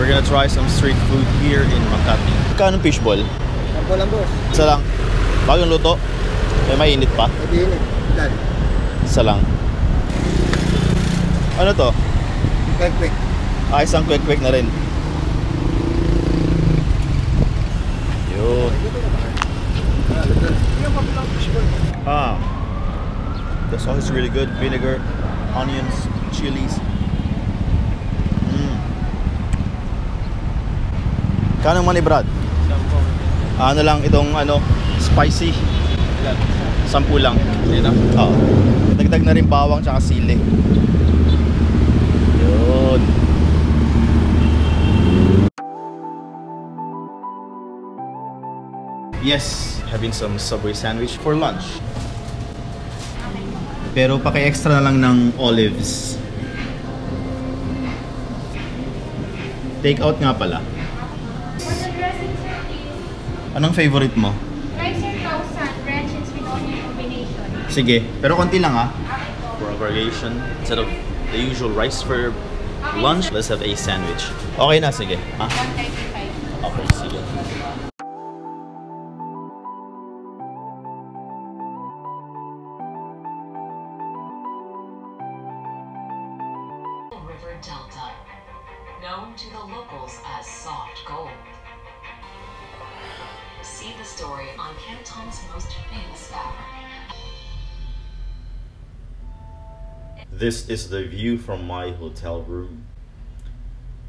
We're gonna try some street food here in Makati. Kano fishball? Sampo lang boss. Isa lang. Bagong luto? May mainit pa? Mainit. Ilan? Isa lang. Ano to? Quick. Isang quick na rin. Yun. The sauce is really good. Vinegar, onions, chilies. Kano man ni Brad? 10. Ano lang itong spicy. 10 lang. Oo. Dagdag na rin bawang tsaka sili. Yun. Yes, having some Subway sandwich for lunch. Pero paki-extra na lang ng olives. Take out nga pala. Anong favorite mo? Rice or toast, ranch and sweet onion combination. Sige, pero konti lang ha. For a variation, instead of the usual rice for lunch, let's have a sandwich. Okay na, sige. Ha? 135. Okay, sige. River Delta, known to the locals as soft gold. See the story on Canton's most famous fabric. This is the view from my hotel room.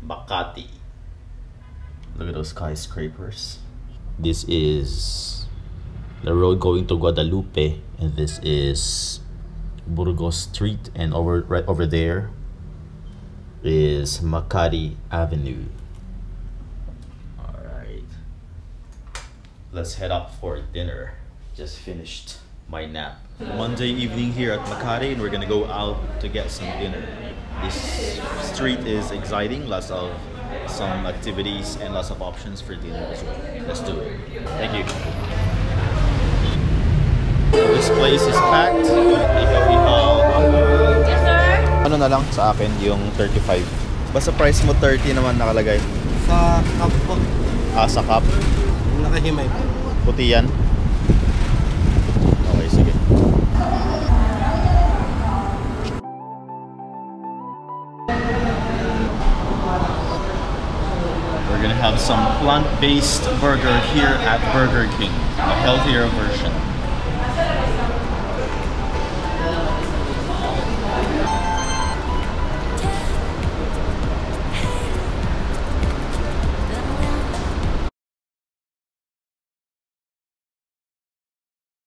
Makati. Look at those skyscrapers. This is the road going to Guadalupe, and this is Burgos Street, and right over there is Makati Avenue. Alright. Let's head up for dinner. Just finished my nap. Monday evening here at Makati, and we're gonna go out to get some dinner. This street is exciting, lots of some activities and lots of options for dinner as well. Let's do it. Thank you. This place is packed. Yes, sir. Ano na lang sa akin yung 35. Basta price mo 30 naman nakalagay. Sa cup po. Sa cup. Nakahimay po. Puti yan. Okay, sige. We're gonna have some plant-based burger here at Burger King. A healthier version.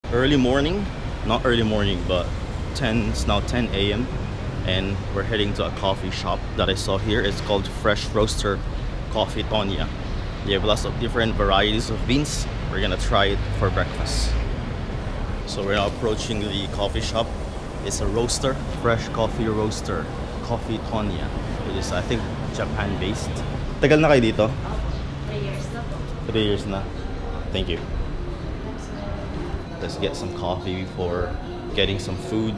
Early morning, not early morning, but it's now 10 a.m. and we're heading to a coffee shop that I saw here. It's called Fresh Roaster Coffee Tonya. They have lots of different varieties of beans. We're gonna try it for breakfast. So we're now approaching the coffee shop. It's a roaster, fresh coffee roaster, Coffee Tonya. It is, I think, Japan-based. Tagal na kayo dito? 3 years na po. 3 years na. Thank you. Let's get some coffee before getting some food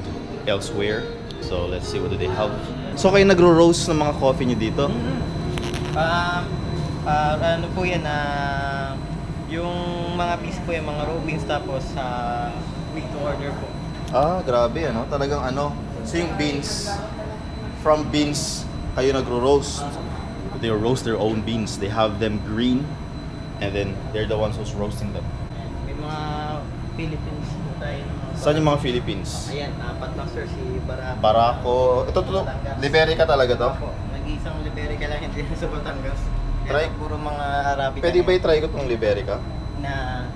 elsewhere. So let's see what do they have. So kayo nagro-roast ng mga coffee nyo dito? Ano po yan, yung mga beans po yung mga raw beans, tapos made to order po. Grabe ano, talagang ano. So yung beans, from beans kayo nagro-roast. They roast their own beans. They have them green, and then they're the ones who's roasting them. May mga Philippines po tayo. Saan yung mga Philippines? Ayan, 4 lang sir, si Barako. Barako. Ito, Liberica talaga to? Opo, nag-iisang Liberica lang, hindi sa Batangas. Try. Ito, puro mga Arabica. Pwede ba i-try ko itong Liberica? Na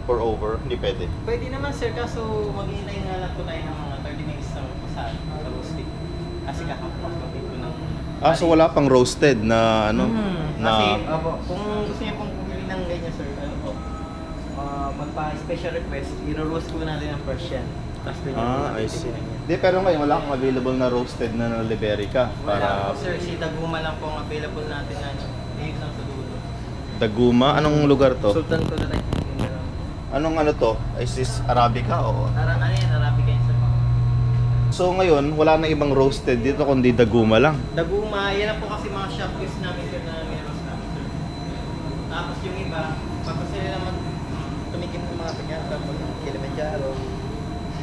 Pour over? Hindi pwede. pwede naman sir, kaso mag-iintay nga lang po tayo ng mga 30 minutes sa roasting. Kasi kakapagpapit ko ng... So wala pang roasted na ano? Kasi, kung gusto niyo pong pumili ng ganyan sir, ano po, magpa-special request, i-roast ko natin ang Persian. I see. Di, pero ngayon wala akong available na roasted na Liberica. Wala po sir, si Daguma lang po ang available natin na dito lang sa dulo. Daguma? Anong lugar to? Sultan ko na tayo. Anong ano to? Is this Arabica o? Ano yan, Arabica yun sir. So ngayon, wala na ibang roasted dito kundi Daguma lang. Daguma, yan na po kasi mga shop quiz namin sir na may roast na. Tapos yung iba, pagka sila naman tumikim ng mga pinyata, pag Kilimanjaro.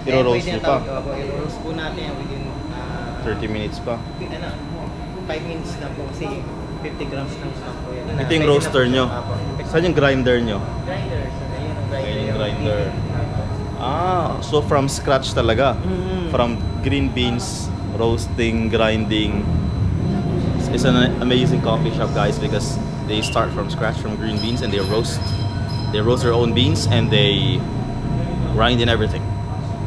I-roast nyo pa? I-roast po natin within 30 minutes pa. 5 minutes na po kasi 50 grams lang po yan. Ito yung roaster nyo. Saan yung grinder nyo? Grinder. So, ayun ang grinder. Ayun yung grinder. So from scratch talaga? From green beans, roasting, grinding. It's an amazing coffee shop, guys, because they start from scratch from green beans and they roast their own beans and they grind in everything.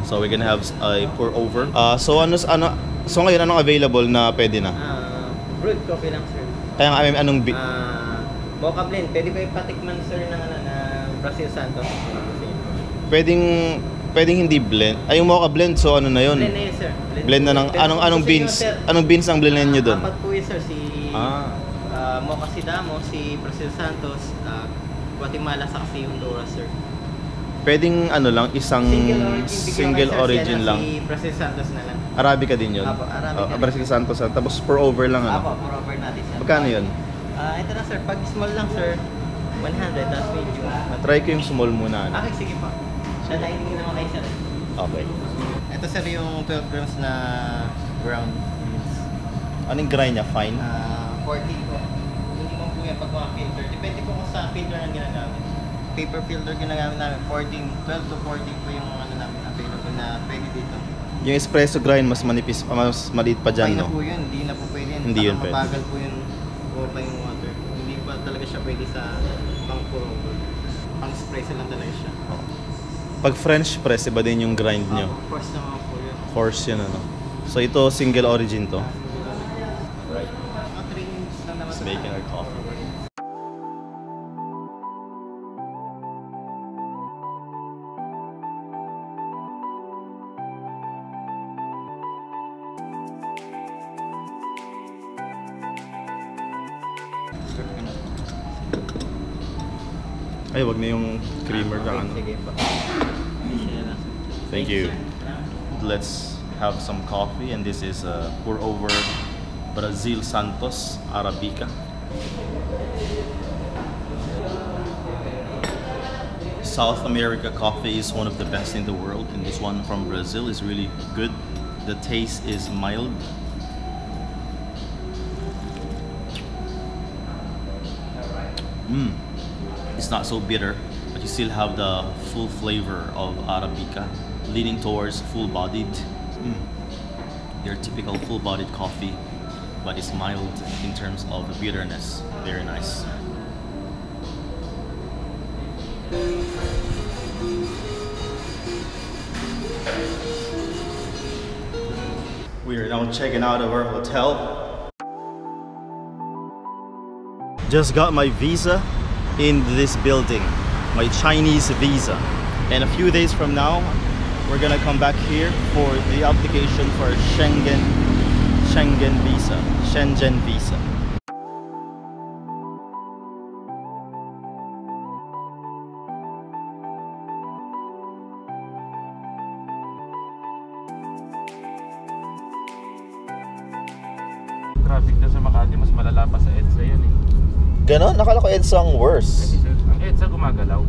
So we're gonna have a pour over. So ngayon anong available na pwede na? Brewed coffee lang, sir. Kaya nga anong Mocha blend. Pwede ba ipatikman, sir, ng Brazil Santos? Pwedeng hindi blend. Ay, yung mocha blend, so ano na yun? Blend na yun, sir. Blend na ng anong beans? Anong beans ang blend niyo doon? Apat po yun, sir. Si Mocha Sidamo, si Brazil Santos, Guatemala, sa si Honduras, sir. Pwedeng ano lang, isang single origin lang. Si Brazil Santos na lang. Arabica din yun? Apo, Arabica. Brazil Santos. Tapos pour over lang ano? Apo, pour over natin, sir. Magkano yun? Ito na, sir. Pag small lang, sir, 100. Tapos medium. Try ko yung small muna. Ano? Okay, sige po. Siya tayo hindi naman kayo, sir. Okay. Ito, sir, yung 12 grams na ground beans. Anong grind niya? Fine? 40 po. Hindi mo po yan pag mga filter. Depende po kung sa filter ang ginagamit. Paper filter ginagamit namin. 12 to 14 po yung ano namin available na pwede dito. Yung espresso grind mas manipis, mas maliit pa dyan, Fine no? na po yun. Hindi na po pwede yan. Hindi yun pwede. Mapagal po yung pa yung water. Hindi pa talaga siya pwede sa pang pour over. Pang espresso lang talaga siya. Pag French press, iba din yung grind nyo. Of course naman po yun. Force yun, ano? So ito, single origin to. Right. Mga 3 minutes lang naman. Just making our coffee. Ay, wag na yung creamer lang, ano? Sige pa. Thank you. Let's have some coffee, and this is pour over Brazil Santos Arabica. South America coffee is one of the best in the world, and this one from Brazil is really good. The taste is mild. It's not so bitter, but you still have the full flavor of Arabica, leaning towards full-bodied. Your typical full-bodied coffee, but it's mild in terms of bitterness. Very nice. We are now checking out of our hotel. Just got my visa in this building, my Chinese visa, and a few days from now we're gonna come back here for the application for Schengen visa. Traffic na sa Makati, mas malala pa sa EDSA yan eh. Ganon? Nakala ko EDSA ang worse. Kasi sir, ang EDSA gumagalaw.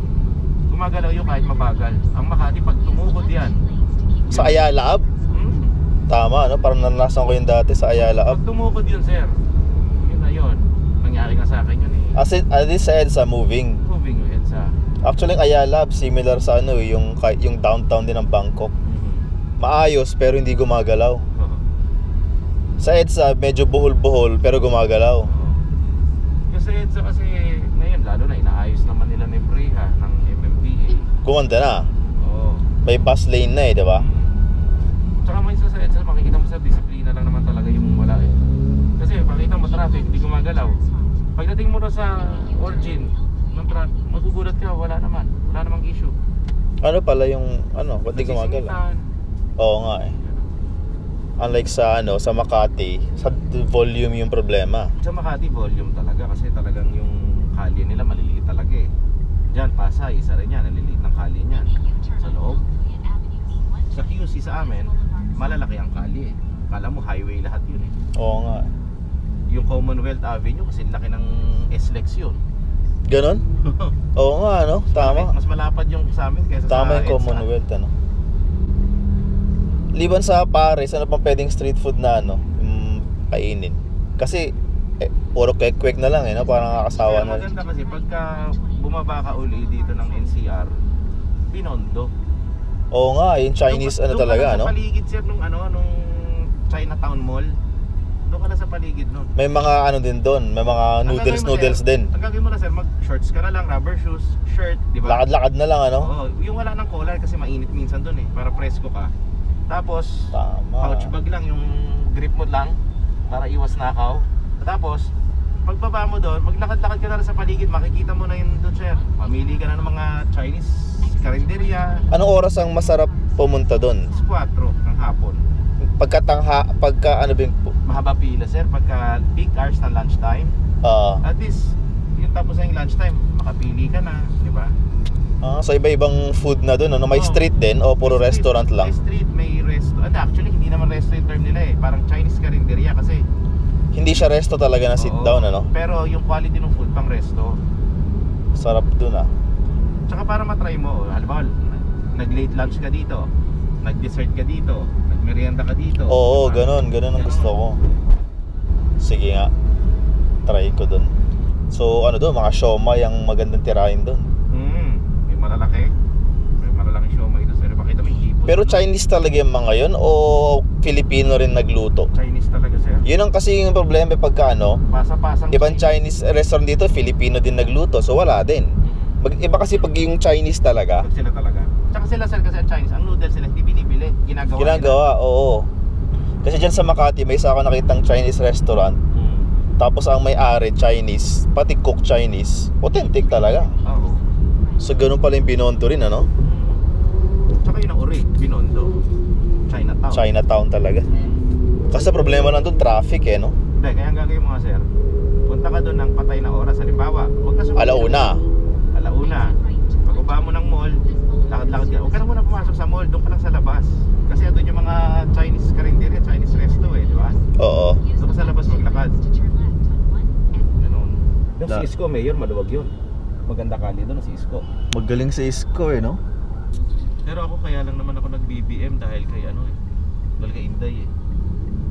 Gumagalaw yung kahit mabagal. Ang Makati, pag tumukod yan. Sa Ayala Ab? Tama, no? Parang naranasan ko yung dati sa Ayala Ab. Pag tumukod yun, sir, yun na yun. Nangyari nga sa akin yun eh. As it sa EDSA moving. Moving yung EDSA. Actually, ang Ayala Ab, similar sa ano, yung downtown din ng Bangkok. Maayos pero hindi gumagalaw. Sa EDSA, medyo buhol-buhol pero gumagalaw. Kasi EDSA kasi ngayon, lalo na inaayos naman nila ni Preha ng MMDA. Gumanda na. Oo. May bus lane na eh, di ba? Tsaka minsan sa EDSA, makikita mo sa disiplina lang naman talaga yung wala eh. Kasi makita mo traffic, hindi gumagalaw. Pagdating mo na sa origin ng truck, magugulat ka, wala namang issue. Ano pala yung, ba't di gumagalaw? Oo nga eh. Unlike sa sa Makati, sa volume yung problema. Sa Makati, volume talaga kasi talagang yung kalye nila maliliit talaga eh. Diyan, Pasay, isa rin yan, naliliit ng kalye niyan. Sa loob. Sa QC sa amin, malalaki ang kalye eh. Kala mo highway lahat yun eh. Oo nga. Yung Commonwealth Avenue kasi laki ng SLEX yun. Ganon? Oo nga, no? Tama. Mas malapad yung sa amin kaysa Tama sa yung Commonwealth, ano? Liban sa Paris, ano pang pwedeng street food na ano, kainin? Kasi, puro kwek-kwek na lang, no? Parang nakakasawa Pero na. maganda kasi pagka bumaba ka uli dito ng NCR, Binondo. Oo nga, yung Chinese ano Doon ka talaga, lang no? sa paligid sir nung Chinatown Mall. Doon ka na sa paligid nun. May mga ano din doon, may mga noodles din. Ang gagawin mo na sir, mag-shorts ka na lang, rubber shoes, shirt, di ba? Lakad-lakad na lang, ano? Oo, yung wala ng collar kasi mainit minsan doon para presko ka. Tapos, Tama. pouch bag lang, yung grip mo lang para iwas nakaw. Tapos, pagbaba mo doon, maglakad-lakad ka na lang sa paligid, makikita mo na yun doon sir. Mamili ka na ng mga Chinese karinderya. Anong oras ang masarap pumunta doon? 4 ng hapon. Pagka ano ba yung... Mahaba pila sir, pagka peak hours na lunchtime. At least, yung tapos na yung lunchtime, makapili ka na, di ba? So iba-ibang food na doon, ano? May Oo. street din o puro May restaurant lang? May street, may resto. Actually, hindi naman resto yung term nila Parang Chinese karinderya kasi. Hindi siya resto talaga na sit Oo. down, ano? Pero yung quality ng food pang resto. Sarap doon, ah. Tsaka para matry mo, halimbawa, nag-late lunch ka dito, nag-dessert ka dito, nag-merienda ka dito. Oo, diba? ganun ang gusto ko. Sige nga, try ko doon. So ano doon, mga siomai ang magandang tirahin doon. May malalaki. May malalaking siomai doon. Pero pakita mo yung hipon. Pero Chinese talaga yung mga yun o Filipino rin nagluto? Chinese talaga sir. Yun ang kasi yung problema pagka ano, Pasa-pasang ibang Chinese restaurant dito, Filipino din nagluto, so wala din. Iba kasi pag yung Chinese talaga, Pag sila talaga. Tsaka sila sir kasi ang Chinese, ang noodles sila hindi binibili. ginagawa, oo. Kasi dyan sa Makati, may isa ako nakitang Chinese restaurant. Tapos ang may-ari Chinese, pati cook Chinese, authentic talaga. Oo. So ganun pala yung Binondo rin, ano? Tsaka yun ang uri, Binondo. Chinatown. Chinatown talaga. Kasi problema lang doon, traffic no? Hindi, kaya ang gagawin mo nga sir, punta ka doon ng patay na oras. Halimbawa, huwag ka sumunod. Alauna. Pagbaba mo ng mall, lakad-lakad ka. Huwag ka na muna pumasok sa mall, doon ka lang sa labas. Kasi doon yung mga Chinese karinderya, Chinese resto di ba? Oo. Doon ka sa labas maglakad. Ganun. Yung si Isko, mayor, maluwag yun. Maganda kali doon si Isko. Magaling si Isko no? Pero ako kaya lang naman ako nag-BBM dahil kay dahil kay Inday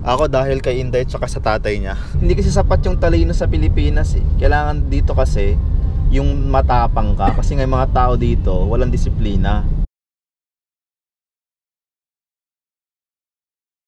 Ako dahil kay Inday tsaka sa tatay niya. Hindi kasi sapat yung talino sa Pilipinas Kailangan dito kasi yung matapang ka. Kasi nga mga tao dito, walang disiplina.